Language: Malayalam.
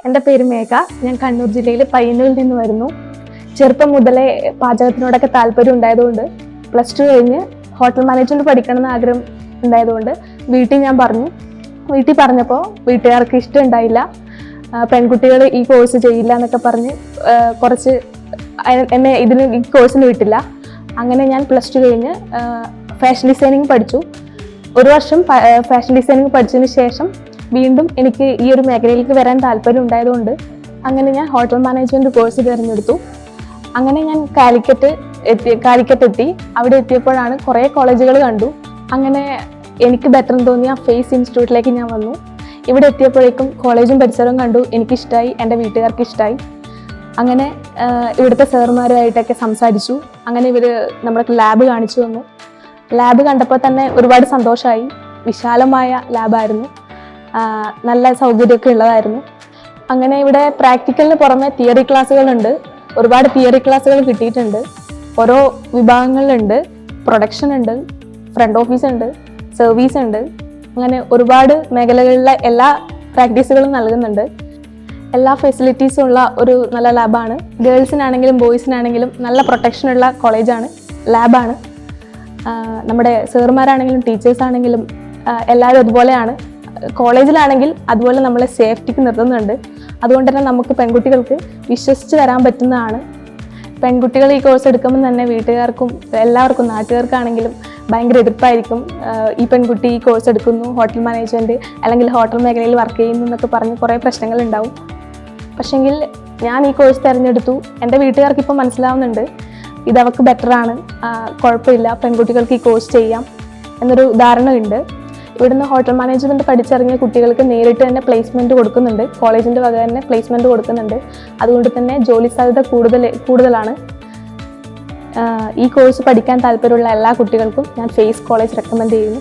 എൻ്റെ പേര് മേഘ. ഞാൻ കണ്ണൂർ ജില്ലയിലെ പയ്യന്നൂരിൽ നിന്ന് വരുന്നു. ചെറുപ്പം മുതലേ പാചകത്തിനോടൊക്കെ താല്പര്യം ഉണ്ടായതുകൊണ്ട് +2 കഴിഞ്ഞ് ഹോട്ടൽ മാനേജ്മെൻറ്റ് പഠിക്കണം എന്ന് ആഗ്രഹം ഉണ്ടായതുകൊണ്ട് വീട്ടിൽ ഞാൻ പറഞ്ഞു. വീട്ടിൽ പറഞ്ഞപ്പോൾ വീട്ടുകാർക്ക് ഇഷ്ടം ഉണ്ടായില്ല. പെൺകുട്ടികൾ ഈ കോഴ്സ് ചെയ്യില്ല എന്നൊക്കെ പറഞ്ഞ് കുറച്ച് എന്നെ ഈ കോഴ്സിന് വിട്ടില്ല. അങ്ങനെ ഞാൻ +2 കഴിഞ്ഞ് ഫാഷൻ ഡിസൈനിങ് പഠിച്ചു. ഒരു വർഷം ഫാഷൻ ഡിസൈനിങ് പഠിച്ചതിന് ശേഷം വീണ്ടും എനിക്ക് ഈ ഒരു മേഖലയിലേക്ക് വരാൻ താല്പര്യം ഉണ്ടായതുകൊണ്ട് അങ്ങനെ ഞാൻ ഹോട്ടൽ മാനേജ്മെൻറ്റ് കോഴ്സ് തിരഞ്ഞെടുത്തു. അങ്ങനെ ഞാൻ കാലിക്കറ്റ് എത്തി. അവിടെ എത്തിയപ്പോഴാണ് കുറേ കോളേജുകൾ കണ്ടു. അങ്ങനെ എനിക്ക് ബെറ്റർ തോന്നിയ ഫേസ് ഇൻസ്റ്റിറ്റ്യൂട്ടിലേക്ക് ഞാൻ വന്നു. ഇവിടെ എത്തിയപ്പോഴേക്കും കോളേജും പരിസരവും കണ്ടു. എനിക്കിഷ്ടമായി, എൻ്റെ വീട്ടുകാർക്ക് ഇഷ്ടമായി. അങ്ങനെ ഇവിടുത്തെ സാറുമാരുമായിട്ടൊക്കെ സംസാരിച്ചു. അങ്ങനെ ഇവർ നമ്മുടെ ലാബ് കാണിച്ചു തന്നു. ലാബ് കണ്ടപ്പോൾ തന്നെ ഒരുപാട് സന്തോഷമായി. വിശാലമായ ലാബായിരുന്നു, നല്ല സൗകര്യമൊക്കെ ഉള്ളതായിരുന്നു. അങ്ങനെ ഇവിടെ പ്രാക്ടിക്കലിന് പുറമെ തിയറി ക്ലാസ്സുകളുണ്ട്. ഒരുപാട് തിയറി ക്ലാസ്സുകൾ കിട്ടിയിട്ടുണ്ട്. ഓരോ വിഭാഗങ്ങളിലുണ്ട്. പ്രൊഡക്ഷൻ ഉണ്ട്, ഫ്രണ്ട് ഓഫീസ് ഉണ്ട്, സർവീസ് ഉണ്ട്. അങ്ങനെ ഒരുപാട് മേഖലകളിലെ എല്ലാ പ്രാക്ടീസുകളും നൽകുന്നുണ്ട്. എല്ലാ ഫെസിലിറ്റീസും ഉള്ള ഒരു നല്ല ലാബാണ്. ഗേൾസിനാണെങ്കിലും ബോയ്സിനാണെങ്കിലും നല്ല പ്രൊട്ടക്ഷനുള്ള കോളേജാണ്, ലാബാണ്. നമ്മുടെ സാറുമാരാണെങ്കിലും ടീച്ചേഴ്സാണെങ്കിലും എല്ലാവരും അതുപോലെയാണ്. കോളേജിലാണെങ്കിൽ അതുപോലെ നമ്മളെ സേഫ്റ്റിക്ക് നിർത്തുന്നുണ്ട്. അതുകൊണ്ട് തന്നെ നമുക്ക് പെൺകുട്ടികൾക്ക് വിശ്വസിച്ച് വരാൻ പറ്റുന്നതാണ്. പെൺകുട്ടികൾ ഈ കോഴ്സ് എടുക്കുമ്പോൾ തന്നെ വീട്ടുകാർക്കും എല്ലാവർക്കും, നാട്ടുകാർക്കാണെങ്കിലും ഭയങ്കര എതിർപ്പായിരിക്കും. ഈ പെൺകുട്ടി ഈ കോഴ്സ് എടുക്കുന്നു, ഹോട്ടൽ മാനേജ്മെൻറ്റ് അല്ലെങ്കിൽ ഹോട്ടൽ മേഖലയിൽ വർക്ക് ചെയ്യുന്നു എന്നൊക്കെ പറഞ്ഞ് കുറേ പ്രശ്നങ്ങളുണ്ടാവും. പക്ഷെങ്കിൽ ഞാൻ ഈ കോഴ്സ് തിരഞ്ഞെടുത്തു. എൻ്റെ വീട്ടുകാർക്ക് ഇപ്പോൾ മനസ്സിലാവുന്നുണ്ട് ഇതവർക്ക് ബെറ്ററാണ്, കുഴപ്പമില്ല, പെൺകുട്ടികൾക്ക് ഈ കോഴ്സ് ചെയ്യാം എന്നൊരു ധാരണയുണ്ട്. ഇവിടുന്ന് ഹോട്ടൽ മാനേജ്മെൻറ്റ് പഠിച്ചിറങ്ങിയ കുട്ടികൾക്ക് നേരിട്ട് തന്നെ പ്ലേസ്മെൻറ്റ് കൊടുക്കുന്നുണ്ട്. കോളേജിൻ്റെ വക തന്നെ പ്ലേസ്മെൻറ്റ് കൊടുക്കുന്നുണ്ട്. അതുകൊണ്ട് തന്നെ ജോലി സാധ്യത കൂടുതലാണ്. ഈ കോഴ്സ് പഠിക്കാൻ താല്പര്യമുള്ള എല്ലാ കുട്ടികൾക്കും ഞാൻ ഫേസ് കോളേജ് റെക്കമെൻഡ് ചെയ്യുന്നു.